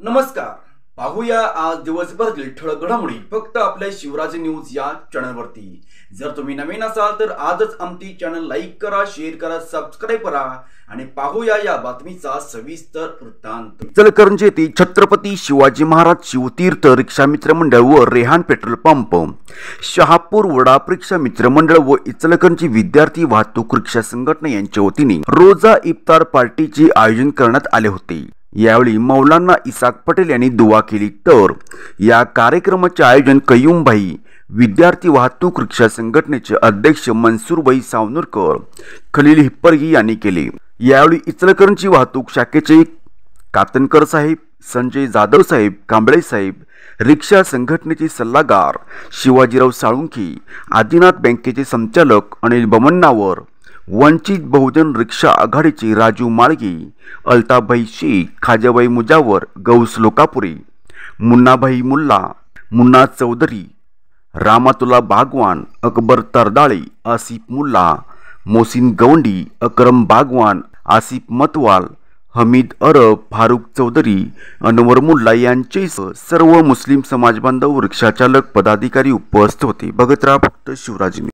नमस्कार. पाहूया आज दिवसभरातील ठळक घडामोडी फक्त आपल्या शिवराज न्यूज या चॅनलवरती. जर तुम्ही नवीन असाल तर आजच आमची चॅनल लाईक करा, शेअर करा, सबस्क्राईब करा आणि पाहूया या बातमीचा सविस्तर वृत्तांत. इचलकरंजी येथील छत्रपती शिवाजी महाराज शिवतीर्थ रिक्षा मित्र मंडळ व रेहान पेट्रोल पंप, शहापूर वडा रिक्षा मित्र मंडळ व इचलकरंजी विद्यार्थी वाहतूक रिक्षा संघटना यांच्या वतीने रोजा इफ्तार पार्टीचे आयोजन करण्यात आले होते. यावेळी मौलाना इसाक पटेल यांनी दुआ केली. तर या कार्यक्रमाचे आयोजन कयूमभाई विद्यार्थी वाहतूक रिक्षा संघटनेचे अध्यक्ष मनसूरभाई सावनूरकर, खलील हिप्परगी यांनी केले. यावेळी इचलकरंजी वाहतूक शाखेचे कातनकर साहेब, संजय जाधव साहेब, कांबळे साहेब, रिक्षा संघटनेचे सल्लागार शिवाजीराव साळुंखे, आदिनाथ बँकेचे संचालक अनिल बमन्नावर, वंचित बहुजन रिक्षा आघाडीचे राजू माळगे, अल्ताफभाई शेख, खाजाबाई मुजावर, गौस लोकापुरे, मुन्नाभाई मुल्ला, मुन्ना चौधरी, रामातुल्ला बागवान, अकबर तरदाळे, आसिफ मुल्ला, मोहसिन गवंडी, अकरम बागवान, आसिफ मतवाल, हमीद अरब, फारुख चौधरी, अनवर मुल्ला यांचे सर्व मुस्लिम समाज बांधव रिक्षाचालक पदाधिकारी उपस्थित होते. बघत राहा फक्त शिवराज न्यूज.